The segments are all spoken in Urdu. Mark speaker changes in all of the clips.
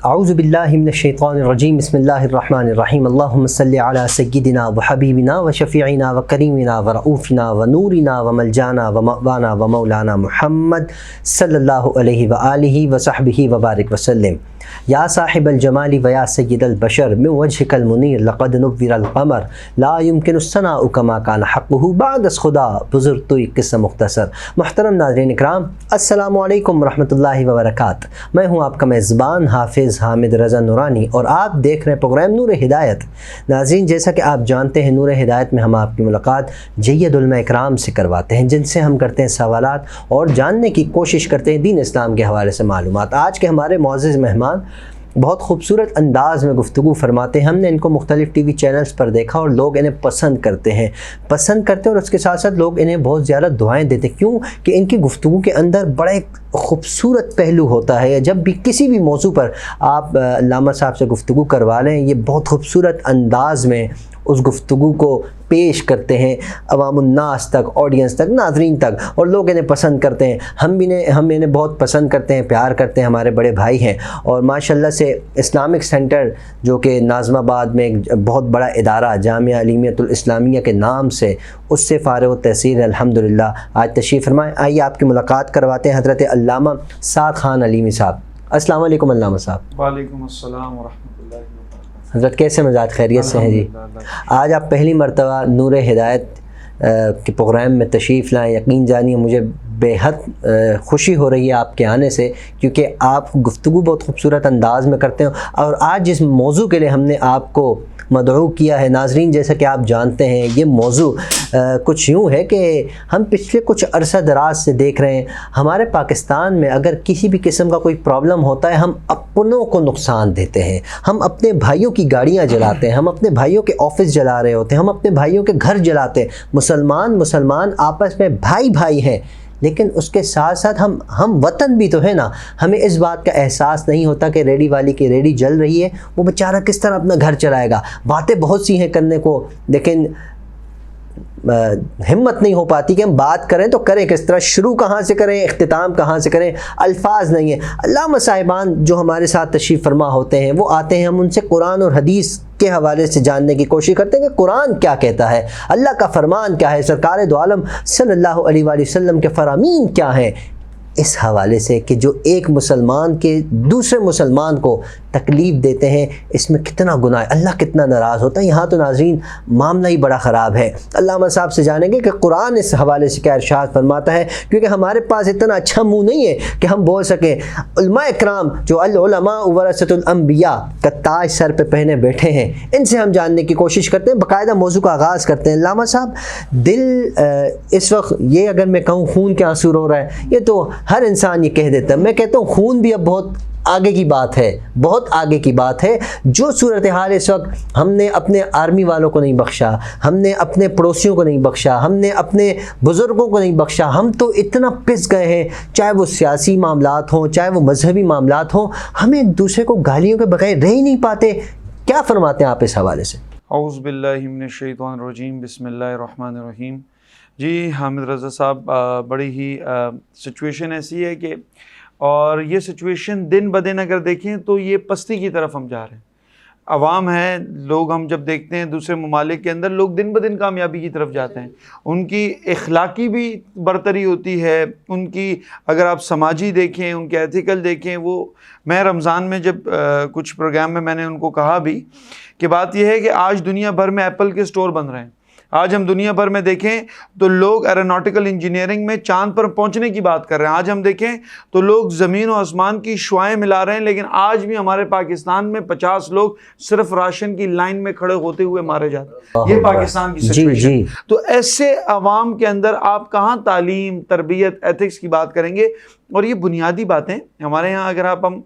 Speaker 1: اعوذ باللہ من الشیطان الرجیم بسم اللہ الرحمن الرحیم اللہم صلی علی سیدنا و حبیبنا و شفیعنا و کریمنا و رؤوفنا و نورنا و ملجانا و مأوانا و مولانا محمد صلی اللہ علیہ وآلہ و صحبہ وبارک وسلم۔ یا صاحب الجمال و یا سید البشر من وجهک المنیر لقد نور القمر لا يمکن الثناء کما کان حقہ بعد از خدا بزرگ تو ایک قصہ مختصر۔ محترم ناظرین اکرام، السلام علیکم ورحمۃ اللہ وبرکاتہ۔ میں ہوں آپ کا میزبان حافظ حامد رضا نورانی اور آپ دیکھ رہے ہیں پروگرام نور ہدایت۔ ناظرین، جیسا کہ آپ جانتے ہیں، نور ہدایت میں ہم آپ کی ملاقات جید علماء اکرام سے کرواتے ہیں، جن سے ہم کرتے ہیں سوالات اور جاننے کی کوشش کرتے ہیں دین اسلام کے حوالے سے معلومات۔ آج کے ہمارے معزز مہمان بہت خوبصورت انداز میں گفتگو فرماتے ہیں۔ ہم نے ان کو مختلف ٹی وی چینلز پر دیکھا اور لوگ انہیں پسند کرتے ہیں اور اس کے ساتھ ساتھ لوگ انہیں بہت زیادہ دعائیں دیتے ہیں۔ کیوں کہ ان کی گفتگو کے اندر بڑا ایک خوبصورت پہلو ہوتا ہے۔ جب بھی کسی بھی موضوع پر آپ علامہ صاحب سے گفتگو کروا لیں، یہ بہت خوبصورت انداز میں اس گفتگو کو پیش کرتے ہیں عوام الناس تک، آڈینس تک، ناظرین تک، اور لوگ انہیں پسند کرتے ہیں۔ ہم انہیں بہت پسند کرتے ہیں، پیار کرتے ہیں، ہمارے بڑے بھائی ہیں۔ اور ماشاءاللہ سے اسلامک سینٹر جو کہ ناظم آباد میں ایک بہت بڑا ادارہ جامعہ علیمیۃ الاسلامیہ کے نام سے، اس سے فارغ التحصیل الحمدللہ آج تشریف فرمائیں۔ آئیے آپ کی ملاقات کرواتے ہیں حضرت علامہ سعد خان علیمی صاحب۔ السلام علیکم علامہ صاحب۔
Speaker 2: وعلیکم السلام ورحمۃ اللہ وبرکاتہ۔
Speaker 1: حضرت کیسے مزاج، خیریت سے ہیں جی؟ آج آپ پہلی مرتبہ نور ہدایت کے پروگرام میں تشریف لائیں۔ یقین جانیے مجھے بے حد خوشی ہو رہی ہے آپ کے آنے سے، کیونکہ آپ گفتگو بہت خوبصورت انداز میں کرتے ہیں۔ اور آج جس موضوع کے لیے ہم نے آپ کو مدعو کیا ہے، ناظرین جیسا کہ آپ جانتے ہیں، یہ موضوع کچھ یوں ہے کہ ہم پچھلے کچھ عرصہ دراز سے دیکھ رہے ہیں، ہمارے پاکستان میں اگر کسی بھی قسم کا کوئی پرابلم ہوتا ہے، ہم اپنوں کو نقصان دیتے ہیں، ہم اپنے بھائیوں کی گاڑیاں جلاتے ہیں، ہم اپنے بھائیوں کے آفس جلا رہے ہوتے ہیں، ہم اپنے بھائیوں کے گھر جلاتے ہیں۔ مسلمان آپس میں بھائی ہیں، لیکن اس کے ساتھ ساتھ ہم وطن بھی تو ہے نا۔ ہمیں اس بات کا احساس نہیں ہوتا کہ ریڈی والی کی ریڈی جل رہی ہے، وہ بیچارہ کس طرح اپنا گھر چلائے گا۔ باتیں بہت سی ہیں کرنے کو، لیکن ہمت نہیں ہو پاتی کہ ہم بات کریں تو کریں کس طرح، شروع کہاں سے کریں، اختتام کہاں سے کریں، الفاظ نہیں ہیں۔ علامہ صاحبان جو ہمارے ساتھ تشریف فرما ہوتے ہیں، وہ آتے ہیں، ہم ان سے قرآن اور حدیث کے حوالے سے جاننے کی کوشش کرتے ہیں کہ قرآن کیا کہتا ہے، اللہ کا فرمان کیا ہے، سرکار دو عالم صلی اللہ علیہ وآلہ وسلم کے فرامین کیا ہیں، اس حوالے سے کہ جو ایک مسلمان کے دوسرے مسلمان کو تکلیف دیتے ہیں، اس میں کتنا گناہ ہے، اللہ کتنا ناراض ہوتا ہے۔ یہاں تو ناظرین معاملہ ہی بڑا خراب ہے۔ علامہ صاحب سے جانیں گے کہ قرآن اس حوالے سے کیا ارشاد فرماتا ہے، کیونکہ ہمارے پاس اتنا اچھا منہ نہیں ہے کہ ہم بول سکیں۔ علماء اکرام جو العلماء ورثۃ الانبیاء کا تاج سر پہ پہنے بیٹھے ہیں، ان سے ہم جاننے کی کوشش کرتے ہیں، باقاعدہ موضوع کا آغاز کرتے ہیں۔ علامہ صاحب، دل اس وقت یہ اگر میں کہوں خون کے آنسو رو رہا ہے، یہ تو ہر انسان یہ کہہ دیتا ہے۔ میں کہتا ہوں خون بھی اب بہت آگے کی بات ہے، بہت آگے کی بات ہے۔ جو صورتحال اس وقت، ہم نے اپنے آرمی والوں کو نہیں بخشا، ہم نے اپنے پڑوسیوں کو نہیں بخشا، ہم نے اپنے بزرگوں کو نہیں بخشا، ہم تو اتنا پس گئے ہیں، چاہے وہ سیاسی معاملات ہوں، چاہے وہ مذہبی معاملات ہوں، ہم ایک دوسرے کو گالیوں کے بغیر رہ ہی نہیں پاتے۔ کیا فرماتے ہیں آپ اس حوالے سے؟
Speaker 2: اعوذ باللہ من الشیطان الرجیم بسم اللہ الرحمن الرحیم۔ جی حامد رضا صاحب، بڑی ہی سچویشن ایسی ہے کہ، اور یہ سچویشن دن بدن اگر دیکھیں تو یہ پستی کی طرف ہم جا رہے ہیں۔ عوام ہے، لوگ ہم جب دیکھتے ہیں دوسرے ممالک کے اندر، لوگ دن بدن کامیابی کی طرف جاتے ہیں، ان کی اخلاقی بھی برتری ہوتی ہے، ان کی اگر آپ سماجی دیکھیں، ان کے ایتھیکل دیکھیں۔ وہ میں رمضان میں جب کچھ پروگرام میں نے ان کو کہا بھی کہ بات یہ ہے کہ آج دنیا بھر میں ایپل کے سٹور بن رہے ہیں۔ آج ہم دنیا بھر میں دیکھیں تو لوگ ایروناٹیکل انجینئرنگ میں چاند پر پہنچنے کی بات کر رہے ہیں۔ آج ہم دیکھیں تو لوگ زمین و آسمان کی شعاعیں ملا رہے ہیں، لیکن آج بھی ہمارے پاکستان میں 50 لوگ صرف راشن کی لائن میں کھڑے ہوتے ہوئے مارے جاتے ہیں۔ یہ پاکستان کی سچویشن۔ تو ایسے عوام کے اندر آپ کہاں تعلیم، تربیت، ایتھکس کی بات کریں گے؟ اور یہ بنیادی باتیں ہمارے ہاں، اگر ہم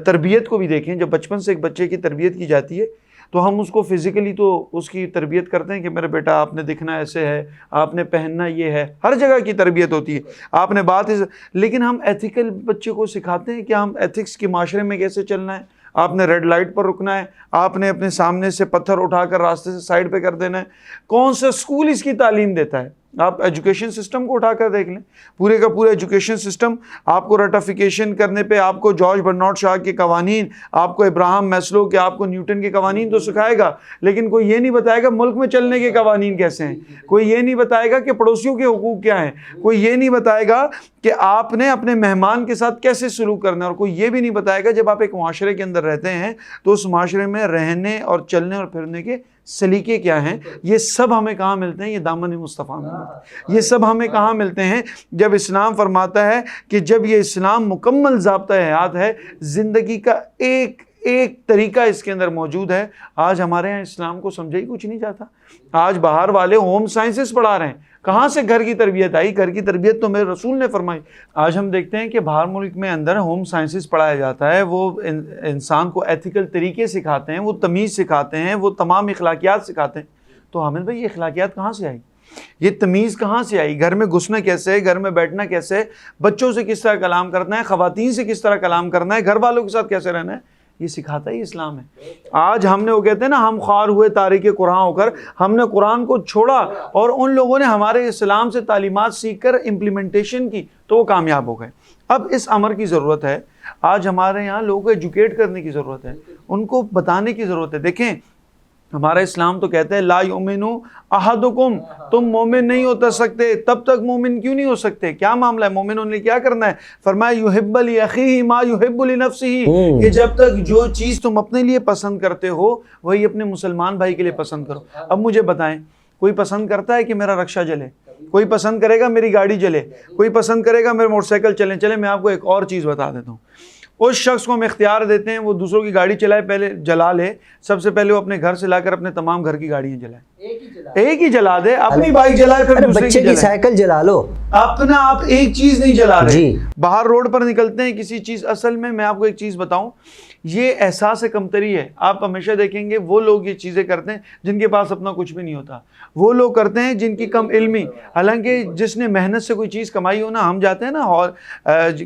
Speaker 2: تربیت کو بھی دیکھیں، جب بچپن سے ایک بچے کی تربیت کی جاتی ہے تو ہم اس کو فزیکلی تو اس کی تربیت کرتے ہیں کہ میرے بیٹا آپ نے دکھنا ایسے ہے، آپ نے پہننا یہ ہے، ہر جگہ کی تربیت ہوتی ہے، آپ نے بات، لیکن ہم ایتھیکل بچے کو سکھاتے ہیں کہ ہم ایتھکس کے معاشرے میں کیسے چلنا ہے۔ آپ نے ریڈ لائٹ پر رکنا ہے، آپ نے اپنے سامنے سے پتھر اٹھا کر راستے سے سائڈ پہ کر دینا ہے۔ کون سا اسکول اس کی تعلیم دیتا ہے؟ آپ ایجوکیشن سسٹم کو اٹھا کر دیکھ لیں، پورے کا پورا ایجوکیشن سسٹم آپ کو رٹیفیکیشن کرنے پہ آپ کو جارج برنارڈ شاہ کے قوانین، آپ کو ابراہم میسلو کے، آپ کو نیوٹن کے قوانین تو سکھائے گا، لیکن کوئی یہ نہیں بتائے گا ملک میں چلنے کے قوانین کیسے ہیں، کوئی یہ نہیں بتائے گا کہ پڑوسیوں کے حقوق کیا ہیں، کوئی یہ نہیں بتائے گا کہ آپ نے اپنے مہمان کے ساتھ کیسے سلوک کرنا ہے، اور کوئی یہ بھی نہیں بتائے گا جب آپ ایک معاشرے کے اندر رہتے ہیں تو اس معاشرے میں رہنے اور چلنے اور پھرنے کے سلیقے کیا ہیں۔ یہ سب ہمیں کہاں ملتے ہیں؟ یہ دامن مصطفیٰ میں ملتے ہیں۔ یہ سب ہمیں کہاں ملتے ہیں؟ جب اسلام فرماتا ہے کہ جب یہ اسلام مکمل ضابطہ حیات ہے، زندگی کا ایک طریقہ اس کے اندر موجود ہے۔ آج ہمارے یہاں اسلام کو سمجھا ہی کچھ نہیں جاتا۔ آج باہر والے ہوم سائنسز پڑھا رہے ہیں، کہاں سے گھر کی تربیت آئی؟ گھر کی تربیت تو میرے رسول نے فرمائی۔ آج ہم دیکھتے ہیں کہ باہر ملک میں اندر ہوم سائنسز پڑھایا جاتا ہے، وہ انسان کو ایتھیکل طریقے سکھاتے ہیں، وہ تمیز سکھاتے ہیں، وہ تمام اخلاقیات سکھاتے ہیں۔ تو حامد بھائی، یہ اخلاقیات کہاں سے آئی؟ یہ تمیز کہاں سے آئی؟ گھر میں گھسنا کیسے ہے، گھر میں بیٹھنا کیسے ہے، بچوں سے کس طرح کلام کرنا ہے، خواتین سے کس طرح کلام کرنا ہے، گھر والوں کے ساتھ کیسے رہنا ہے، یہ سکھاتا ہی اسلام ہے۔ آج ہم نے، وہ کہتے ہیں نا، ہم خوار ہوئے تاریک قرآن ہو کر، ہم نے قرآن کو چھوڑا اور ان لوگوں نے ہمارے اسلام سے تعلیمات سیکھ کر امپلیمنٹیشن کی تو وہ کامیاب ہو گئے۔ اب اس امر کی ضرورت ہے، آج ہمارے یہاں لوگوں کو ایجوکیٹ کرنے کی ضرورت ہے، ان کو بتانے کی ضرورت ہے۔ دیکھیں، ہمارا اسلام تو کہتے ہیں لا یؤمنو احدکم، تم مومن نہیں ہو سکتے، تب تک مومن کیوں نہیں ہو سکتے؟ کیا معاملہ ہے؟ مومنوں نے کیا کرنا ہے؟ فرمایا یحب لاخیہ ما یحب لنفسہ، کہ جب تک جو چیز تم اپنے لیے پسند کرتے ہو وہی اپنے مسلمان بھائی کے لیے پسند کرو۔ اب مجھے بتائیں، کوئی پسند کرتا ہے کہ میرا رکشہ جلے؟ کوئی پسند کرے گا میری گاڑی جلے؟ کوئی پسند کرے گا میرے موٹر سائیکل چلے؟ میں آپ کو ایک اور چیز بتا دیتا ہوں، اس شخص کو ہم اختیار دیتے ہیں وہ دوسروں کی گاڑی چلائے، پہلے جلا لے، سب سے پہلے وہ اپنے گھر سے لا کر اپنے تمام گھر کی گاڑیاں جلائے، ایک ہی جلا دے، اپنی بائک جلائے پھر دوسرے
Speaker 1: بچے کی سائیکل جلا لو،
Speaker 2: اپنا آپ ایک چیز نہیں جلا رہے۔ باہر روڈ پر نکلتے ہیں کسی چیز، اصل میں آپ کو ایک چیز بتاؤں، یہ احساس کمتری ہے۔ آپ ہمیشہ دیکھیں گے وہ لوگ یہ چیزیں کرتے ہیں جن کے پاس اپنا کچھ بھی نہیں ہوتا، وہ لوگ کرتے ہیں جن کی کم علمی، حالانکہ جس نے محنت سے کوئی چیز کمائی ہو نا، ہم جاتے ہیں نا اور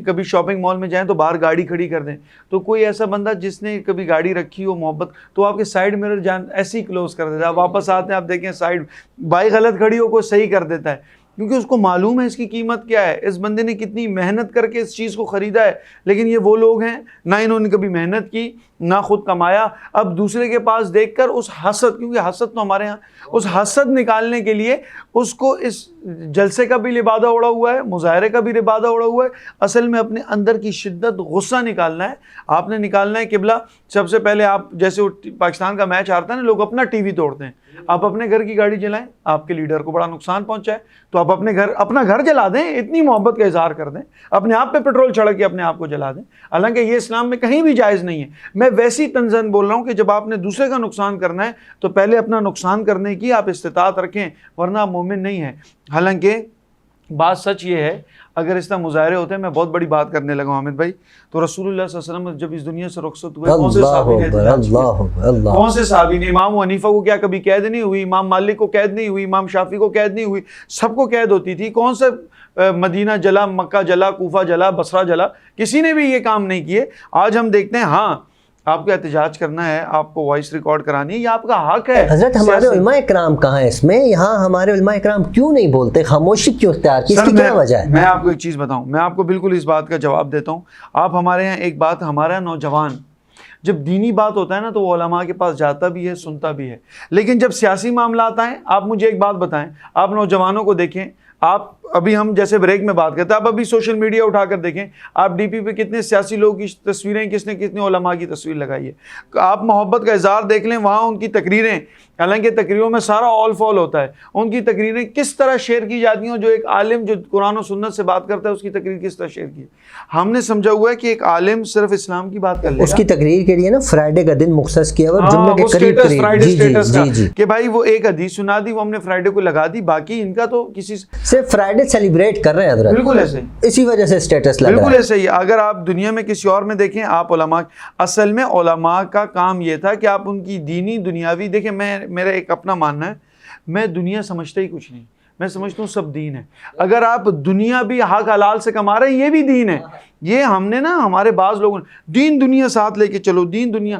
Speaker 2: کبھی شاپنگ مال میں جائیں تو باہر گاڑی کھڑی کر دیں، تو کوئی ایسا بندہ جس نے کبھی گاڑی رکھی ہو محبت، تو آپ کے سائیڈ مرر ایسے ہی کلوز کر دیتا ہے، آپ واپس آتے ہیں آپ دیکھیں سائیڈ بائک غلط کھڑی ہو کوئی صحیح کر دیتا ہے، کیونکہ اس کو معلوم ہے اس کی قیمت کیا ہے، اس بندے نے کتنی محنت کر کے اس چیز کو خریدا ہے۔ لیکن یہ وہ لوگ ہیں نہ انہوں نے کبھی محنت کی نہ خود کمایا، اب دوسرے کے پاس دیکھ کر اس حسد، کیونکہ حسد تو ہمارے ہاں، اس حسد نکالنے کے لیے اس کو اس جلسے کا بھی لبادہ اڑا ہوا ہے، مظاہرے کا بھی لبادہ اڑا ہوا ہے، اصل میں اپنے اندر کی شدت غصہ نکالنا ہے۔ آپ نے نکالنا ہے قبلہ، سب سے پہلے آپ جیسے پاکستان کا میچ ہارتا ہے نا، لوگ اپنا ٹی وی توڑتے ہیں، آپ اپنے گھر کی گاڑی جلائیں، آپ کے لیڈر کو بڑا نقصان پہنچا ہے تو آپ اپنا گھر جلا دیں، اتنی محبت کا اظہار کر دیں، اپنے آپ پہ پیٹرول چھڑک کے اپنے آپ کو جلا دیں، حالانکہ یہ اسلام میں کہیں بھی جائز نہیں ہے۔ میں ویسی تنزن بول رہا ہوں کہ جب آپ نے دوسرے کا نقصان کرنا ہے تو پہلے اپنا نقصان کرنے کی آپ استطاعت رکھیں، ورنہ آپ مومن نہیں ہیں۔ حالانکہ بات سچ یہ ہے، اگر اس طرح مظاہرے ہوتے ہیں، میں بہت بڑی بات کرنے لگا ہوں حامد بھائی، تو رسول اللہ صلی اللہ علیہ وسلم جب اس دنیا سے رخصت ہوئے کون سے صحابی نے احتجاج کیا؟ کون سے صحابی نے؟ امام حنیفہ کو کیا کبھی قید نہیں ہوئی؟ امام مالک کو قید نہیں ہوئی؟ امام شافعی کو قید نہیں ہوئی؟ سب کو قید ہوتی تھی۔ کون سے مدینہ جلا، مکہ جلا، کوفہ جلا، بصرہ جلا، کسی نے بھی یہ کام نہیں کیے۔ آج ہم دیکھتے ہیں، ہاں آپ کو احتجاج کرنا ہے، آپ کو وائس ریکارڈ کرانی ہے، یہ آپ کا حق ہے۔
Speaker 1: حضرت ہمارے علماء اکرام کہاں ہیں اس میں؟ یہاں ہمارے علماء اکرام کیوں نہیں بولتے؟ خاموشی کیوں اختیار کی؟ اس کی کیا وجہ ہے؟
Speaker 2: میں آپ کو ایک چیز بتاؤں، میں آپ کو بالکل اس بات کا جواب دیتا ہوں۔ آپ ہمارے یہاں ایک بات، ہمارا نوجوان جب دینی بات ہوتا ہے نا تو وہ علماء کے پاس جاتا بھی ہے، سنتا بھی ہے، لیکن جب سیاسی معاملات آئیں، آپ مجھے ایک بات بتائیں، آپ نوجوانوں کو دیکھیں، آپ ابھی ہم جیسے بریک میں بات کرتے ہیں، آپ ابھی سوشل میڈیا اٹھا کر دیکھیں، آپ ڈی پی پہ کتنے سیاسی لوگوں کی تصویریں، کتنے علماء کی تصویر لگائی ہے، آپ محبت کا اظہار دیکھ لیں، وہاں ان کی تقریریں، حالانکہ تقریروں میں سارا آل فال ہوتا ہے، ان کی تقریریں کس طرح شیئر کی جاتی ہیں، جو ایک عالم جو قرآن و سنت سے بات کرتا ہے اس کی تقریر کس طرح شیئر کی ہے۔ ہم نے سمجھا ہوا ہے کہ ایک عالم صرف اسلام کی بات کر لے گا،
Speaker 1: اس کی تقریر کے لیے نا فرائیڈے کا دن مختص کیا اور جمعے کے قریب قریب
Speaker 2: کہ بھائی وہ ایک حدیث سنا دی، وہ ہم نے فرائیڈے کو لگا دی، باقی ان کا تو کسی
Speaker 1: صرف فرائیڈے سیلیبریٹ کر رہے ہیں حضرت،
Speaker 2: بالکل ایسے ہی،
Speaker 1: اسی وجہ سے اسٹیٹس لگ رہا ہے،
Speaker 2: بالکل ایسے ہی۔ اگر آپ دنیا میں کسی اور میں دیکھیں، آپ علماء، اصل میں علماء کا کام یہ تھا کہ آپ ان کی دینی دنیاوی دیکھیں، میرا ایک اپنا ماننا ہے، میں دنیا سمجھتا ہی کچھ نہیں، میں سمجھتا ہوں سب دین ہے۔ اگر آپ دنیا بھی حق حلال سے کما رہے ہیں، یہ بھی دین ہے۔ یہ ہم نے نا، ہمارے بعض لوگوں نے دین دنیا ساتھ لے کے چلو، دین دنیا،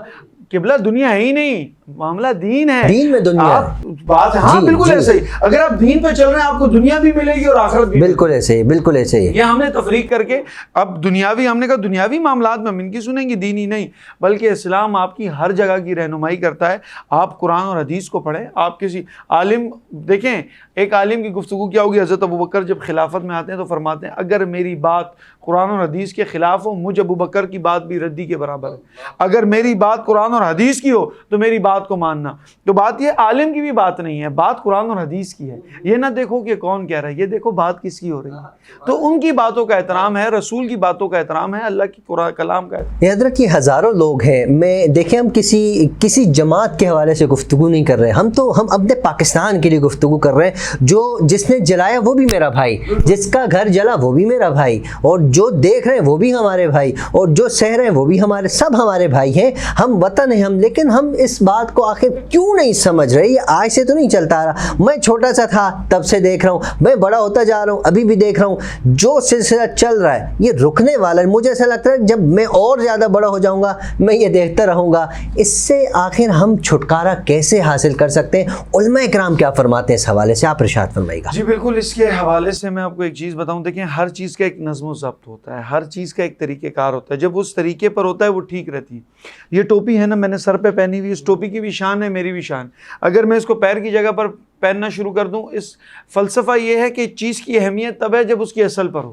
Speaker 2: قبلہ دنیا ہے ہی نہیں، معاملہ دین ہے,
Speaker 1: دین میں دنیا
Speaker 2: آپ بات, ہاں بالکل ایسے ہی, اگر آپ دین پہ چل رہے ہیں آپ کو دنیا بھی ملے گی اور آخرت بھی.
Speaker 1: بالکل ایسے ہی, بالکل ایسے ہی.
Speaker 2: یہ ہم نے تفریق کر کے اب دنیاوی, ہم نے کہا دنیاوی معاملات میں ہم ان کی سنیں گے, دینی نہیں, بلکہ اسلام آپ کی ہر جگہ کی رہنمائی کرتا ہے. آپ قرآن اور حدیث کو پڑھیں. آپ کسی عالم دیکھیں, ایک عالم کی گفتگو کیا ہوگی, حضرت ابوبکر جب خلافت میں آتے ہیں تو فرماتے ہیں اگر میری بات قرآن اور حدیث کے خلاف ہو, مجھ ابوبکر کی بات بھی ردی کے برابر ہے. اگر میری بات قرآن اور حدیث کی ہو تو میری بات کو ماننا. تو بات یہ عالم کی بھی بات نہیں ہے, بات قرآن اور حدیث کی ہے. یہ نہ دیکھو کہ کون کہہ رہا ہے, یہ دیکھو بات کس کی ہو رہی ہے. تو ان کی باتوں کا احترام ہے, رسول کی باتوں کا احترام ہے, اللہ کی قرآن کلام کا احترام.
Speaker 1: یہ حضرت یہ ہزاروں لوگ ہیں, میں دیکھیں ہم کسی جماعت کے حوالے سے گفتگو نہیں کر رہے, ہم اپنے پاکستان کے لیے گفتگو کر رہے ہیں. جس نے جلایا وہ بھی میرا بھائی, جس کا گھر جلا وہ بھی میرا بھائی, اور جو دیکھ رہے ہیں وہ بھی ہمارے بھائی, اور جو سہ رہے ہیں وہ بھی سب ہمارے بھائی ہیں. ہم وطن ہیں ہم, لیکن ہم اس بات کو آخر کیوں نہیں سمجھ رہے. یہ آج سے تو نہیں چلتا رہا, میں چھوٹا سا تھا تب سے دیکھ رہا ہوں, میں بڑا ہوتا جا رہا ہوں ابھی بھی دیکھ رہا ہوں. جو سلسلہ چل رہا ہے یہ رکنے والا ہے. مجھے ایسا لگتا ہے جب میں اور زیادہ بڑا ہو جاؤں گا میں یہ دیکھتا رہوں گا. اس سے آخر ہم چھٹکارا کیسے حاصل کر سکتے ہیں؟ علماء کرام کیا فرماتے ہیں اس حوالے سے, آپ ارشاد فرمائیے گا.
Speaker 2: جی بالکل, اس کے حوالے سے میں آپ کو ایک چیز بتاؤں. دیکھیں ہر چیز کا ایک نظم و ضبط ہوتا ہے, ہر چیز کا ایک طریقہ کار ہوتا ہے. جب اس طریقے پر ہوتا ہے وہ ٹھیک رہتی ہے. یہ ٹوپی ہے نا, میں نے سر پہ پہنی ہوئی, اس ٹوپی کی بھی شان ہے, میری بھی شان. اگر میں اس کو پیر کی جگہ پر پہننا شروع کر دوں, اس فلسفہ یہ ہے کہ چیز کی اہمیت تب ہے جب اس کی اصل پر ہو.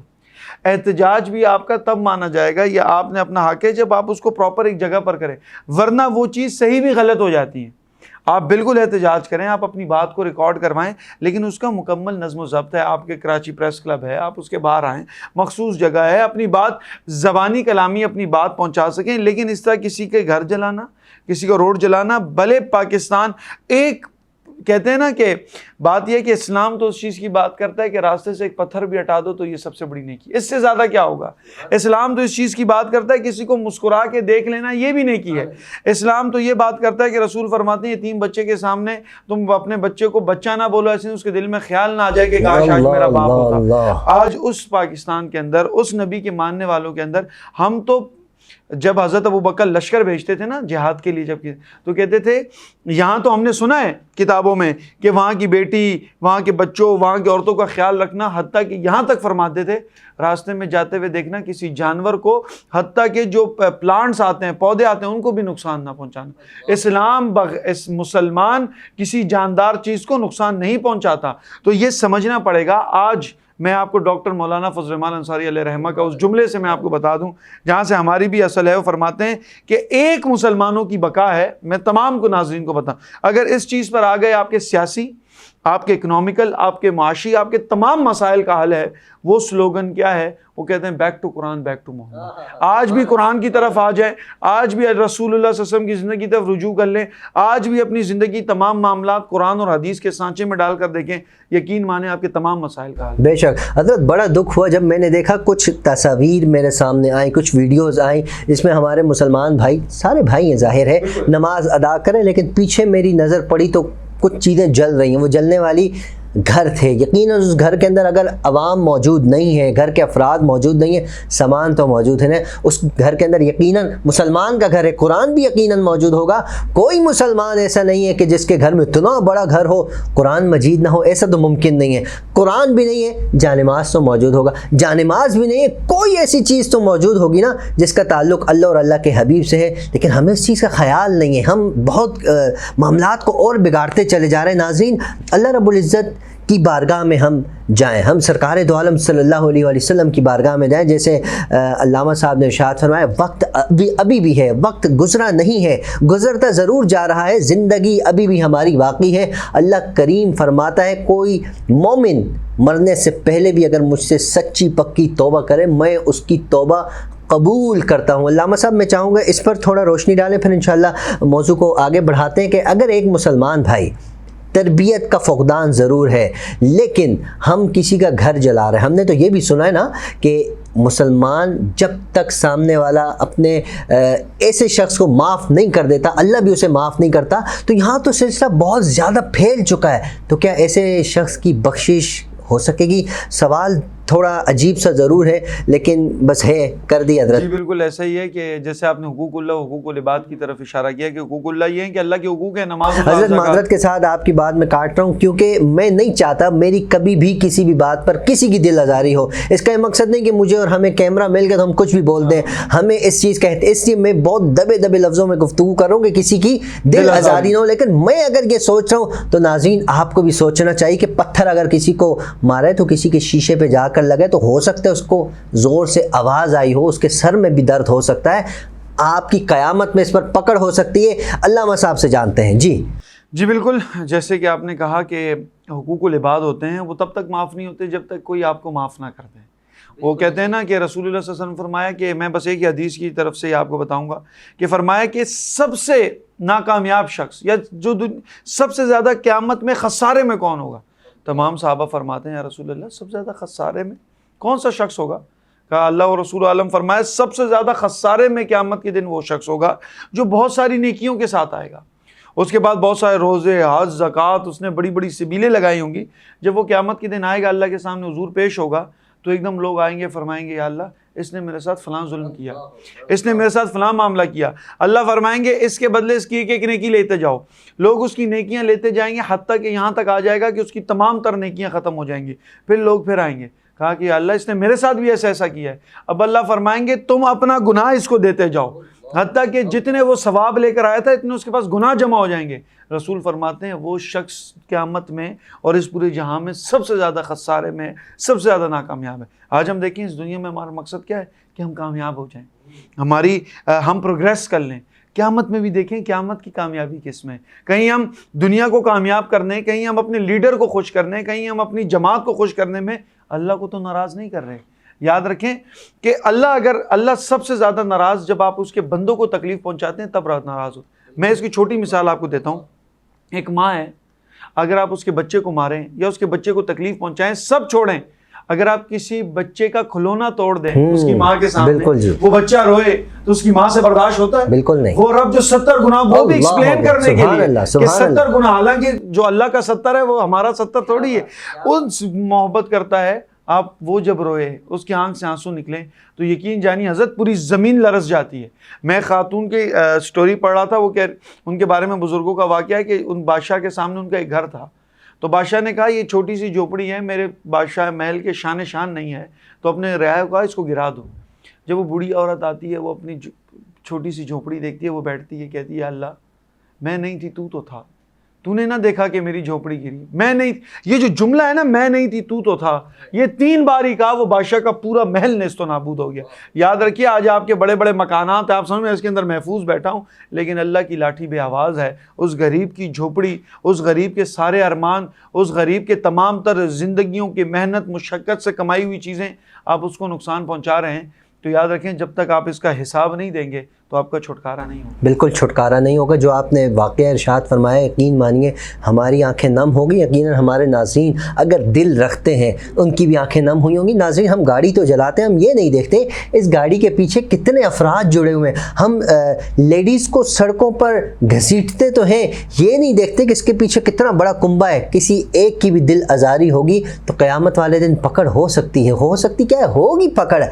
Speaker 2: احتجاج بھی آپ کا تب مانا جائے گا, یا آپ نے اپنا حق ہے جب آپ اس کو پراپر ایک جگہ پر کریں, ورنہ وہ چیز صحیح بھی غلط ہو جاتی ہے. آپ بالکل احتجاج کریں, آپ اپنی بات کو ریکارڈ کروائیں, لیکن اس کا مکمل نظم و ضبط ہے. آپ کے کراچی پریس کلب ہے, آپ اس کے باہر آئیں, مخصوص جگہ ہے, اپنی بات زبانی کلامی اپنی بات پہنچا سکیں. لیکن اس طرح کسی کے گھر جلانا, کسی کا روڈ جلانا, بھلے پاکستان ایک کہتے ہیں نا کہ بات یہ ہے کہ اسلام تو اس چیز کی بات کرتا ہے کہ راستے سے ایک پتھر بھی ہٹا دو تو یہ سب سے بڑی نیکی, اس سے زیادہ کیا ہوگا. اسلام تو اس چیز کی بات کرتا ہے کسی کو مسکرا کے دیکھ لینا, یہ بھی نیکی ہے. اسلام تو یہ بات کرتا ہے کہ رسول فرماتے ہیں یتیم بچے کے سامنے تم اپنے بچے کو بچہ نہ بولو, ایسے اس کے دل میں خیال نہ آ جائے کہ کاش آج میرا باپ ہوتا. آج اس پاکستان کے اندر, اس نبی کے ماننے والوں کے اندر, ہم تو جب حضرت ابوبکر لشکر بھیجتے تھے نا جہاد کے لیے, جب تو کہتے تھے یہاں تو ہم نے سنا ہے کتابوں میں کہ وہاں کی بیٹی, وہاں کے بچوں, وہاں کی عورتوں کا خیال رکھنا, حتیٰ کہ یہاں تک فرماتے تھے راستے میں جاتے ہوئے دیکھنا کسی جانور کو, حتیٰ کہ جو پلانٹس آتے ہیں, پودے آتے ہیں, ان کو بھی نقصان نہ پہنچانا. اسلام مسلمان کسی جاندار چیز کو نقصان نہیں پہنچاتا. تو یہ سمجھنا پڑے گا. آج میں آپ کو ڈاکٹر مولانا فضل الرحمان انصاری علیہ رحمہ کا اس جملے سے میں آپ کو بتا دوں جہاں سے ہماری بھی اصل ہے. وہ فرماتے ہیں کہ ایک مسلمانوں کی بقا ہے. میں تمام کو ناظرین کو بتاؤں, اگر اس چیز پر آ گئے آپ کے سیاسی, آپ کے اکنامیکل, آپ کے معاشی, آپ کے تمام مسائل کا حل ہے. وہ سلوگن کیا ہے؟ وہ کہتے ہیں back to Quran, back to Muhammad. آج بھی قرآن کی طرف آ جائیں, آج بھی رسول اللہ صلی اللہ علیہ وسلم کی زندگی کی طرف رجوع کر لیں, آج بھی اپنی زندگی تمام معاملات قرآن اور حدیث کے سانچے میں ڈال کر دیکھیں, یقین مانیں آپ کے تمام مسائل کا حل.
Speaker 1: بے شک حضرت, بڑا دکھ ہوا جب میں نے دیکھا کچھ تصاویر میرے سامنے آئیں, کچھ ویڈیوز آئیں جس میں ہمارے مسلمان بھائی, سارے بھائی ہیں ظاہر ہے, نماز ادا کریں, لیکن پیچھے میری نظر پڑی تو کچھ چیزیں جل رہی ہیں. وہ جلنے والی گھر تھے. یقیناً اس گھر کے اندر اگر عوام موجود نہیں ہے, گھر کے افراد موجود نہیں ہیں, سامان تو موجود ہے نا, اس گھر کے اندر یقیناً مسلمان کا گھر ہے, قرآن بھی یقیناً موجود ہوگا. کوئی مسلمان ایسا نہیں ہے کہ جس کے گھر میں اتنا بڑا گھر ہو قرآن مجید نہ ہو, ایسا تو ممکن نہیں ہے. قرآن بھی نہیں ہے, جانماز تو موجود ہوگا, جانماز بھی نہیں ہے, کوئی ایسی چیز تو موجود ہوگی نا جس کا تعلق اللہ اور اللہ کے حبیب سے ہے, لیکن ہمیں اس چیز کا خیال نہیں ہے. ہم بہت معاملات کو اور بگاڑتے چلے جا رہے ہیں. ناظرین, اللہ رب العزت کی بارگاہ میں ہم جائیں, ہم سرکار دو عالم صلی اللہ علیہ وسلم کی بارگاہ میں جائیں. جیسے علامہ صاحب نے ارشاد فرمایا, وقت ابھی بھی ہے, وقت گزرا نہیں ہے, گزرتا ضرور جا رہا ہے, زندگی ابھی بھی ہماری باقی ہے. اللہ کریم فرماتا ہے کوئی مومن مرنے سے پہلے بھی اگر مجھ سے سچی پکی توبہ کرے, میں اس کی توبہ قبول کرتا ہوں. علامہ صاحب میں چاہوں گا اس پر تھوڑا روشنی ڈالیں, پھر انشاءاللہ موضوع کو آگے بڑھاتے ہیں. کہ اگر ایک مسلمان بھائی, تربیت کا فقدان ضرور ہے, لیکن ہم کسی کا گھر جلا رہے ہیں, ہم نے تو یہ بھی سنا ہے نا کہ مسلمان جب تک سامنے والا اپنے ایسے شخص کو معاف نہیں کر دیتا, اللہ بھی اسے معاف نہیں کرتا. تو یہاں تو سلسلہ بہت زیادہ پھیل چکا ہے, تو کیا ایسے شخص کی بخشش ہو سکے گی؟ سوال تھوڑا عجیب سا ضرور ہے لیکن بس ہے، کر دی حضرت۔
Speaker 2: جی بالکل ایسا ہی ہے کہ جیسے آپ نے حقوق اللہ حقوق العباد کی طرف اشارہ کیا کہ حقوق اللہ یہ ہیں کہ اللہ کے حقوق ہیں، نماز،
Speaker 1: حضرت معذرت کے ساتھ آپ کی بات میں کاٹ رہا ہوں کیونکہ میں نہیں چاہتا میری کبھی بھی کسی بھی بات پر کسی کی دل آزاری ہو۔ اس کا یہ مقصد نہیں کہ مجھے اور ہمیں کیمرہ مل گیا تو ہم کچھ بھی بول دیں، ہمیں اس چیز کہتے، اس لیے میں بہت دبے دبے لفظوں میں گفتگو کر رہا ہوں کہ کسی کی دل آزاری نہ ہو۔ لیکن میں اگر یہ سوچ رہا ہوں تو ناظرین آپ کو بھی سوچنا چاہیے کہ پتھر اگر کسی کو مارے تو کسی کے شیشے پہ جا کر لگے تو ہو سکتا ہے اس کو زور سے آواز آئی ہو، اس کے سر میں بھی درد ہو سکتا ہے، آپ کی قیامت میں اس پر پکڑ ہو سکتی ہے۔ علامہ صاحب سے جانتے ہیں۔
Speaker 2: جی بالکل، جیسے کہ آپ نے کہا کہ حقوق العباد ہوتے ہیں وہ تب تک معاف نہیں ہوتے جب تک کوئی آپ کو معاف نہ کر دے۔ وہ کہتے ہیں نا کہ رسول اللہ صلی اللہ علیہ وسلم نے فرمایا کہ میں بس ایک ہی حدیث کی طرف سے آپ کو بتاؤں گا کہ فرمایا کہ سب سے ناکامیاب شخص یا جو سب سے زیادہ قیامت میں خسارے میں کون ہوگا؟ تمام صحابہ فرماتے ہیں یا رسول اللہ سب سے زیادہ خسارے میں کون سا شخص ہوگا؟ کہا اللہ و رسول عالم فرمایا سب سے زیادہ خسارے میں قیامت کے دن وہ شخص ہوگا جو بہت ساری نیکیوں کے ساتھ آئے گا، اس کے بعد بہت سارے روزے، حج، زکوٰۃ، اس نے بڑی بڑی سبیلیں لگائی ہوں گی۔ جب وہ قیامت کے دن آئے گا، اللہ کے سامنے حضور پیش ہوگا تو ایک دم لوگ آئیں گے، فرمائیں گے یا اللہ اس نے میرے ساتھ فلاں ظلم کیا، اس نے میرے ساتھ فلاں معاملہ کیا۔ اللہ فرمائیں گے اس کے بدلے اس کی ایک ایک نیکی لیتے جاؤ۔ لوگ اس کی نیکیاں لیتے جائیں گے حتیٰ کہ یہاں تک آ جائے گا کہ اس کی تمام تر نیکیاں ختم ہو جائیں گی۔ پھر لوگ پھر آئیں گے، کہا کہ اللہ اس نے میرے ساتھ بھی ایسا کیا ہے۔ اب اللہ فرمائیں گے تم اپنا گناہ اس کو دیتے جاؤ حتیٰ کہ جتنے وہ ثواب لے کر آیا تھا اتنے اس کے پاس گناہ جمع ہو جائیں گے۔ رسول فرماتے ہیں وہ شخص قیامت میں اور اس پورے جہاں میں سب سے زیادہ خسارے میں، سب سے زیادہ ناکامیاب ہے۔ آج ہم دیکھیں اس دنیا میں ہمارا مقصد کیا ہے کہ ہم کامیاب ہو جائیں، ہم پروگریس کر لیں۔ قیامت میں بھی دیکھیں قیامت کی کامیابی کس میں، کہیں ہم دنیا کو کامیاب کرنے، کہیں ہم اپنے لیڈر کو خوش کرنے، کہیں ہم اپنی جماعت کو خوش کرنے میں اللہ کو تو ناراض نہیں کر رہے۔ یاد رکھیں کہ اللہ سب سے زیادہ ناراض جب آپ اس کے بندوں کو تکلیف پہنچاتے ہیں تب ناراض ہوتے ہیں۔ میں اس کی چھوٹی مثال آپ کو دیتا ہوں۔ ایک ماں ہے، اگر آپ اس کے بچے کو ماریں یا اس کے بچے کو تکلیف پہنچائیں، سب چھوڑیں، اگر آپ کسی بچے کا کھلونا توڑ دیں اس کی ماں کے سامنے، وہ بچہ روئے تو اس کی ماں سے برداشت ہوتا ہے؟
Speaker 1: بالکل نہیں۔
Speaker 2: وہ رب جو 70 گناہ وہ بھی ایکسپلین کرنے کے لیے کہ 70 گناہ، حالانکہ جو اللہ کا 70 ہے وہ ہمارا 70 تھوڑی ہے، ان محبت کرتا ہے۔ آپ وہ جب روئے، اس کی آنکھ سے آنسو نکلیں تو یقین جانی حضرت پوری زمین لرز جاتی ہے۔ میں خاتون کی سٹوری پڑھ رہا تھا، وہ ان کے بارے میں بزرگوں کا واقعہ ہے کہ ان بادشاہ کے سامنے ان کا ایک گھر تھا، تو بادشاہ نے کہا یہ چھوٹی سی جھوپڑی ہے، میرے بادشاہ محل کے شان نہیں ہے، تو اپنے رعایا کو کہا اس کو گرا دو۔ جب وہ بوڑھی عورت آتی ہے، وہ اپنی چھوٹی سی جھوپڑی دیکھتی ہے، وہ بیٹھتی ہے، کہتی ہے اللہ میں نہیں تھی تو تھا، تو نے نہ دیکھا کہ میری جھوپڑی گری، میں نہیں، یہ جو جملہ ہے نا میں نہیں تھی تو تھا، یہ 3 بار ہی کہا، وہ بادشاہ کا پورا محل نیست و نابود ہو گیا۔ یاد رکھیے آج آپ کے بڑے بڑے مکانات ہیں، آپ سمجھ میں اس کے اندر محفوظ بیٹھا ہوں، لیکن اللہ کی لاٹھی بے آواز ہے۔ اس غریب کی جھوپڑی، اس غریب کے سارے ارمان، اس غریب کے تمام تر زندگیوں کی محنت مشقت سے کمائی ہوئی چیزیں آپ اس کو نقصان پہنچا رہے ہیں، تو یاد رکھیں جب تک آپ اس کا حساب نہیں دیں گے تو آپ کا چھٹکارا نہیں ہوگا۔
Speaker 1: بالکل چھٹکارا نہیں ہوگا۔ جو آپ نے واقعہ ارشاد فرمایا، یقین مانیے ہماری آنکھیں نم ہوگی، یقیناً ہمارے ناظرین اگر دل رکھتے ہیں ان کی بھی آنکھیں نم ہوئی ہوں گی۔ ناظرین ہم گاڑی تو جلاتے ہیں، ہم یہ نہیں دیکھتے اس گاڑی کے پیچھے کتنے افراد جڑے ہوئے ہیں۔ ہم لیڈیز کو سڑکوں پر گھسیٹتے تو ہیں، یہ نہیں دیکھتے کہ اس کے پیچھے کتنا بڑا کنبہ ہے۔ کسی ایک کی بھی دل آزاری ہوگی تو قیامت والے دن پکڑ ہو سکتی ہے، ہو سکتی کیا ہے، ہوگی پکڑ،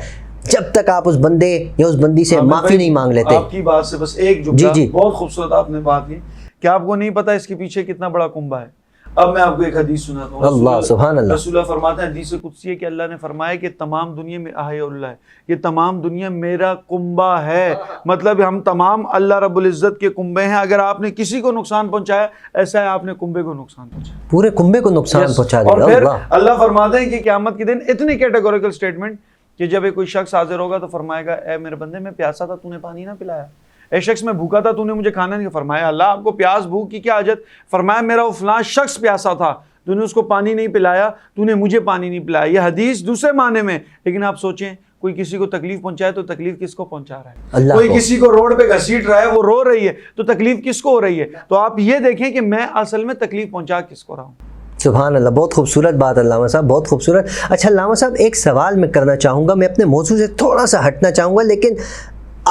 Speaker 1: جب تک آپ اس بندے یا اس بندی سے معافی نہیں مانگ لیتے۔
Speaker 2: آپ کی بات سے بس ایک جملہ، بہت خوبصورت آپ نے بات کی کہ آپ کو نہیں پتا اس کے پیچھے کتنا بڑا کنبہ ہے۔ اب میں آپ کو ایک حدیث سناتا ہوں۔
Speaker 1: اللہ سبحان اللہ،
Speaker 2: رسول اللہ فرماتے ہیں، حدیث قدسی ہے کہ اللہ نے فرمایا کہ تمام دنیا میں احیا اللہ ہے، یہ تمام دنیا میرا کنبہ ہے، مطلب ہم تمام اللہ رب العزت کے کنبے ہیں۔ اگر آپ نے کسی کو نقصان پہنچایا، ایسا ہے آپ نے کنبے کو نقصان پہنچایا، پورے
Speaker 1: کنبے کو نقصان پہنچا دیا۔
Speaker 2: اور پھر اللہ فرماتے ہیں کہ قیامت کے دن اتنی کیٹیگوریکل سٹیٹمنٹ کہ جب کوئی شخص حاضر ہوگا تو فرمائے گا اے میرے بندے میں پیاسا تھا تو نے پانی نہ پلایا، اے شخص میں بھوکا تھا تو نے مجھے کھانا نہیں۔ فرمایا اللہ آپ کو پیاس بھوک کی کیا حاجت؟ فرمایا میرا وہ فلاں شخص پیاسا تھا، تو نے اس کو پانی نہیں پلایا، تو نے مجھے پانی نہیں پلایا۔ یہ حدیث دوسرے معنی میں، لیکن آپ سوچیں کوئی کسی کو تکلیف پہنچائے تو تکلیف کس کو پہنچا رہا ہے؟ کوئی کسی کو روڈ پہ گھسیٹ رہا ہے، وہ رو رہی ہے، تو تکلیف کس کو ہو رہی ہے؟ تو آپ یہ دیکھیں کہ میں اصل میں تکلیف پہنچا کس کو رہا ہوں۔
Speaker 1: سبحان اللہ، بہت خوبصورت بات علامہ صاحب، بہت خوبصورت۔ اچھا علامہ صاحب ایک سوال میں کرنا چاہوں گا، میں اپنے موضوع سے تھوڑا سا ہٹنا چاہوں گا، لیکن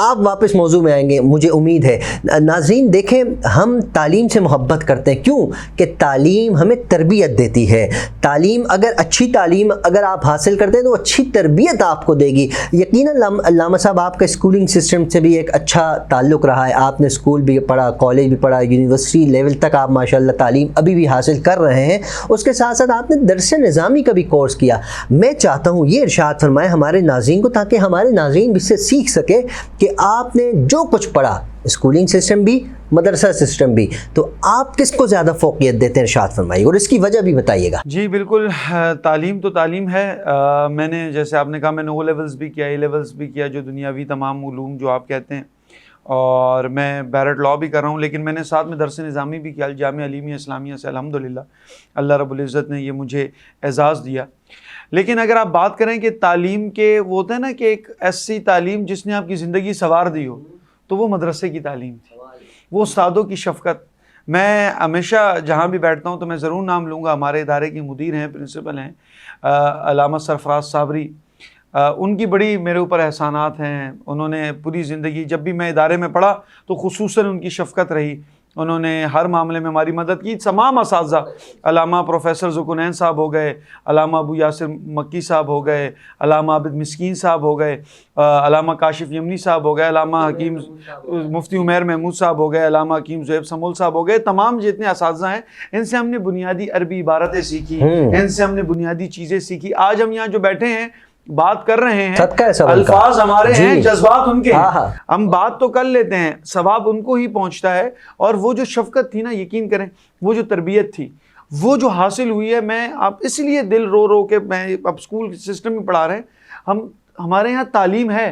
Speaker 1: آپ واپس موضوع میں آئیں گے مجھے امید ہے۔ ناظرین دیکھیں، ہم تعلیم سے محبت کرتے ہیں، کیوں کہ تعلیم ہمیں تربیت دیتی ہے۔ تعلیم اگر اچھی تعلیم اگر آپ حاصل کرتے ہیں تو اچھی تربیت آپ کو دے گی۔ یقیناً علامہ صاحب آپ کا اسکولنگ سسٹم سے بھی ایک اچھا تعلق رہا ہے، آپ نے اسکول بھی پڑھا، کالج بھی پڑھا، یونیورسٹی لیول تک آپ ماشاءاللہ تعلیم ابھی بھی حاصل کر رہے ہیں، اس کے ساتھ ساتھ آپ نے درس نظامی کا بھی کورس کیا۔ میں چاہتا ہوں یہ ارشاد فرمائیں ہمارے ناظرین کو، تاکہ ہمارے ناظرین بھی اس سے سیکھ سکے کہ آپ نے جو کچھ پڑھا، اسکولنگ سسٹم بھی، مدرسہ سسٹم بھی، تو آپ کس کو زیادہ فوقیت دیتے ہیں، ارشاد فرمائیے اور اس کی وجہ بھی بتائیے گا۔
Speaker 2: جی بالکل، تعلیم تو تعلیم ہے۔ میں نے جیسے آپ نے کہا، میں نے او لیولز بھی کیا، اے لیولز بھی کیا، جو دنیاوی تمام علوم جو آپ کہتے ہیں، اور میں بیرٹ لاء بھی کر رہا ہوں، لیکن میں نے ساتھ میں درس نظامی بھی کیا جامعہ علیمیہ اسلامیہ سے، الحمدللہ اللہ رب العزت نے یہ مجھے اعزاز دیا۔ لیکن اگر آپ بات کریں کہ تعلیم کے، وہ ہوتا ہے نا کہ ایک ایسی تعلیم جس نے آپ کی زندگی سنوار دی ہو، تو وہ مدرسے کی تعلیم تھی، وہ استادوں کی شفقت۔ میں ہمیشہ جہاں بھی بیٹھتا ہوں تو میں ضرور نام لوں گا، ہمارے ادارے کے مدیر ہیں، پرنسپل ہیں علامہ سرفراز صابری، ان کی بڑی میرے اوپر احسانات ہیں۔ انہوں نے پوری زندگی، جب بھی میں ادارے میں پڑھا تو خصوصاً ان کی شفقت رہی، انہوں نے ہر معاملے میں ہماری مدد کی۔ تمام اساتذہ، علامہ پروفیسر ذوالقرنین صاحب ہو گئے، علامہ ابو یاسر مکی صاحب ہو گئے، علامہ عابد مسکین صاحب ہو گئے، علامہ کاشف یمنی صاحب ہو گئے، علامہ حکیم مفتی عمیر محمود صاحب ہو گئے، علامہ حکیم زہیب سمول صاحب ہو گئے، تمام جتنے اساتذہ ہیں ان سے ہم نے بنیادی عربی عبارتیں سیکھی، ان سے ہم نے بنیادی چیزیں سیکھی۔ آج ہم یہاں جو بیٹھے ہیں بات کر رہے ہیں، الفاظ ہمارے ہیں، جذبات ان کے ہیں، ہم بات تو کر لیتے ہیں، ثواب ان کو ہی پہنچتا ہے۔ اور وہ جو شفقت تھی نا، یقین کریں، وہ جو تربیت تھی، وہ جو حاصل ہوئی ہے، میں اب اس لیے دل رو رو کے، میں اب اسکول سسٹم میں پڑھا رہے ہیں ہمارے یہاں تعلیم ہے،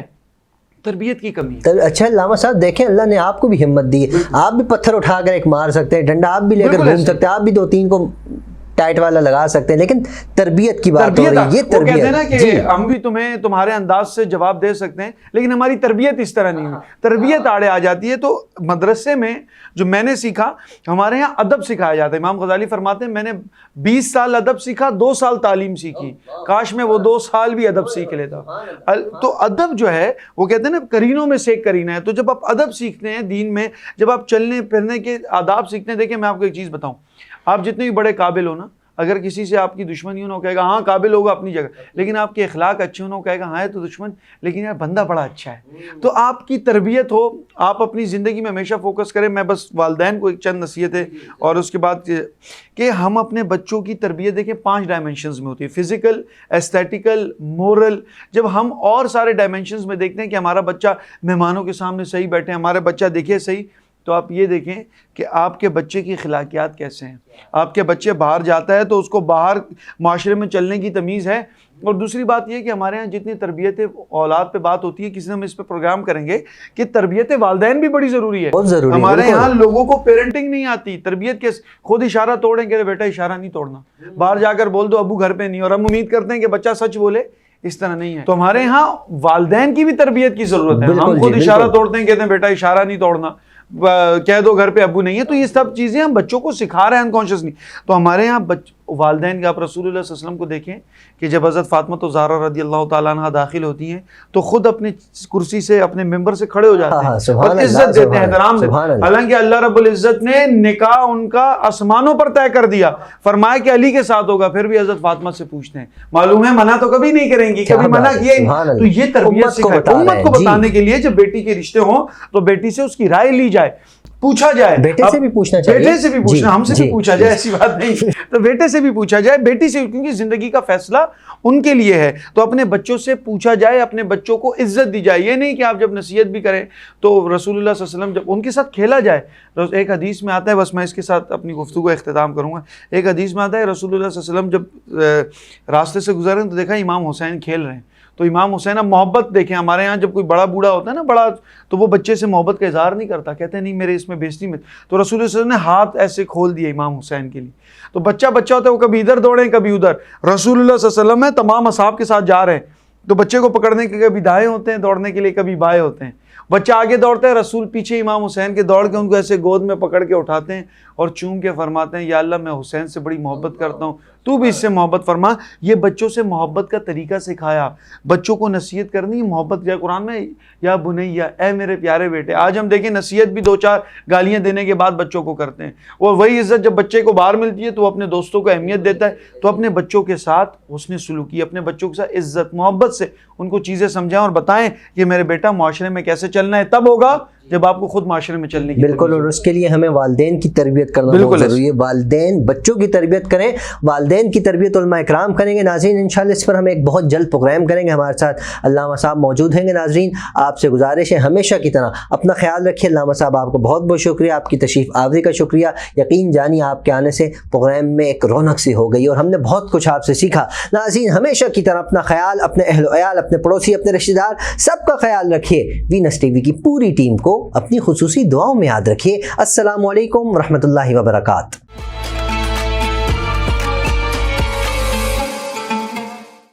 Speaker 2: تربیت کی کمی ہے۔
Speaker 1: اچھا علامہ صاحب دیکھیں، اللہ نے آپ کو بھی ہمت دی ہے، آپ بھی پتھر اٹھا کر ایک مار سکتے ہیں، ڈنڈا آپ بھی لے کر گھوم سکتے ہیں، آپ بھی 2-3 کو ٹائٹ والا لگا سکتے ہیں، لیکن تربیت کی بات ہو رہی ہے، یہ
Speaker 2: وہ کہتے ہیں نا کہ ہم بھی تمہیں تمہارے انداز سے جواب دے سکتے ہیں، لیکن ہماری تربیت اس طرح نہیں ہوئی، تربیت آڑے آ جاتی ہے۔ تو مدرسے میں جو میں نے سیکھا، ہمارے یہاں ادب سکھایا جاتا ہے۔ امام غزالی فرماتے ہیں میں نے 20 سال ادب سیکھا، 2 سال تعلیم سیکھی، کاش میں وہ 2 سال بھی ادب سیکھ لیتا۔ تو ادب جو ہے، وہ کہتے ہیں نا کرینوں میں سے ایک کرینہ ہے۔ تو جب آپ ادب سیکھتے ہیں دین میں، جب آپ چلنے پھرنے کے آداب سیکھتے ہیں، دیکھیں میں آپ کو ایک چیز بتاؤں، آپ جتنے بھی بڑے قابل ہو نا، اگر کسی سے آپ کی دشمنی ہو نا، وہ کہے گا ہاں قابل ہوگا اپنی جگہ، لیکن آپ کے اخلاق اچھے ہو نا، وہ کہے گا ہاں ہے تو دشمن، لیکن یار بندہ بڑا اچھا ہے۔ تو آپ کی تربیت ہو، آپ اپنی زندگی میں ہمیشہ فوکس کریں۔ میں بس والدین کو ایک چند نصیحتیں، اور اس کے بعد کہ ہم اپنے بچوں کی تربیت دیکھیں 5 ڈائمنشنز میں ہوتی ہے، فزیکل، ایسٹیٹیکل، مورل۔ جب ہم اور سارے ڈائمنشنز میں دیکھتے ہیں کہ ہمارا بچہ مہمانوں کے سامنے صحیح بیٹھے، ہمارا بچہ دیکھے صحیح، تو آپ یہ دیکھیں کہ آپ کے بچے کی اخلاقیات کیسے ہیں۔ آپ کے بچے باہر جاتا ہے تو اس کو باہر معاشرے میں چلنے کی تمیز ہے۔ اور دوسری بات یہ کہ ہمارے ہاں جتنی تربیت اولاد پہ بات ہوتی ہے، کسی نے ہم اس پہ پروگرام کریں گے کہ تربیت والدین بھی بڑی ضروری ہے۔ ہمارے یہاں لوگوں کو پیرنٹنگ نہیں آتی، تربیت کے خود اشارہ توڑیں کہ بیٹا اشارہ نہیں توڑنا، باہر جا کر بول دو ابو گھر پہ نہیں، اور ہم امید کرتے ہیں کہ بچہ سچ بولے، اس طرح نہیں ہے۔ تو ہمارے یہاں والدین کی بھی تربیت کی ضرورت ہے۔ ہم خود اشارہ توڑتے ہیں، کہتے ہیں بیٹا اشارہ نہیں توڑنا، کہہ دو گھر پہ ابو نہیں ہے۔ تو یہ سب چیزیں ہم بچوں کو سکھا رہے ہیں انکانشیسلی۔ تو ہمارے یہاں والدین کے، آپ رسول اللہ صلی اللہ علیہ وسلم کو دیکھیں کہ جب حضرت فاطمہ زہرا رضی اللہ تعالیٰ عنہ داخل ہوتی ہیں تو خود اپنی کرسی سے، اپنے ممبر سے کھڑے ہو جاتے ہیں اور عزت دیتے ہیں، احترام دیتے ہیں۔ حالانکہ اللہ رب العزت نے نکاح ان کا آسمانوں پر طے کر دیا، فرمایا کہ علی کے ساتھ ہوگا، پھر بھی حضرت فاطمہ سے پوچھتے ہیں، معلوم ہے منع تو کبھی نہیں کریں گی، کبھی منع کیا ہی نہیں۔ تو یہ تربیت سکھائے امت کو بتانے کے لیے، جب بیٹی کے رشتے ہوں تو بیٹی سے اس کی رائے لی جائے، پوچھا جائے،
Speaker 1: بیٹے سے بھی پوچھنا چاہیے،
Speaker 2: بیٹے سے بھی پوچھنا، ہم سے بھی پوچھا جائے، ایسی بات نہیں، تو بیٹے سے بھی پوچھا جائے، بیٹی سے، کیونکہ زندگی کا فیصلہ ان کے لیے ہے۔ تو اپنے بچوں سے پوچھا جائے، اپنے بچوں کو عزت دی جائے۔ یہ نہیں کہ آپ جب نصیحت بھی کریں تو رسول اللہ صلی اللہ علیہ وسلم جب ان کے ساتھ کھیلا جائے۔ ایک حدیث میں آتا ہے، بس میں اس کے ساتھ اپنی گفتگو کا اختتام کروں گا۔ ایک حدیث میں آتا ہے رسول اللہ صلی اللہ علیہ وسلم جب راستے سے گزر رہے ہیں تو دیکھا امام حسین کھیل رہے ہیں، تو امام حسین، اب محبت دیکھیں، ہمارے یہاں جب کوئی بڑا بوڑھا ہوتا ہے نا، بڑا، تو وہ بچے سے محبت کا اظہار نہیں کرتا، کہتے ہیں نہیں میرے اس میں بےزتی میں۔ تو رسول اللہ صلی اللہ علیہ وسلم نے ہاتھ ایسے کھول دیا امام حسین کے لیے، تو بچہ ہوتا ہے وہ کبھی ادھر دوڑیں کبھی ادھر۔ رسول اللہ صلی اللہ علیہ وسلم میں تمام اصحاب کے ساتھ جا رہے ہیں، تو بچے کو پکڑنے کے کبھی دائیں ہوتے ہیں دوڑنے کے لیے، کبھی بائیں ہوتے ہیں۔ بچہ آگے دوڑتا ہے، رسول پیچھے امام حسین کے دوڑ کے ان کو ایسے گود میں پکڑ کے اٹھاتے ہیں اور چوم کے فرماتے ہیں یا اللہ میں حسین سے بڑی محبت کرتا ہوں، تو بھی اس سے محبت فرما۔ یہ بچوں سے محبت کا طریقہ سکھایا، بچوں کو نصیحت کرنی محبت کیا قرآن میں، یا بنیا اے میرے پیارے بیٹے۔ آج ہم دیکھیں نصیحت بھی 2-4 گالیاں دینے کے بعد بچوں کو کرتے ہیں، اور وہی عزت جب بچے کو باہر ملتی ہے تو وہ اپنے دوستوں کو اہمیت دیتا ہے۔ تو اپنے بچوں کے ساتھ حسن سلوکی، اپنے بچوں کے ساتھ عزت محبت سے ان کو چیزیں سمجھائیں اور بتائیں کہ میرے بیٹا معاشرے میں کیسے چلنا ہے، تب ہوگا جب آپ کو خود معاشرے میں چلنے کی
Speaker 1: بالکل، اور اس کے لیے ہمیں والدین کی تربیت کرنا بہت ضروری ہے۔ والدین بچوں کی تربیت کریں، والدین کی تربیت علماء اکرام کریں گے۔ ناظرین انشاءاللہ اس پر ہم ایک بہت جلد پروگرام کریں گے، ہمارے ساتھ علامہ صاحب موجود ہیں گے۔ ناظرین آپ سے گزارش ہے ہمیشہ کی طرح اپنا خیال رکھیے۔ علامہ صاحب آپ کو بہت بہت شکریہ، آپ کی تشریف آوری کا شکریہ۔ یقین جانی آپ کے آنے سے پروگرام میں ایک رونق سی ہو گئی اور ہم نے بہت کچھ آپ سے سیکھا۔ ناظرین ہمیشہ کی طرح اپنا خیال، اپنے اہل و عیال، اپنے پڑوسی، اپنے رشتہ دار سب کا خیال رکھیے۔ وینس ٹی وی کی پوری ٹیم کو اپنی خصوصی دعاؤں میں یاد رکھیے۔ السلام علیکم ورحمۃ اللہ وبرکاتہ۔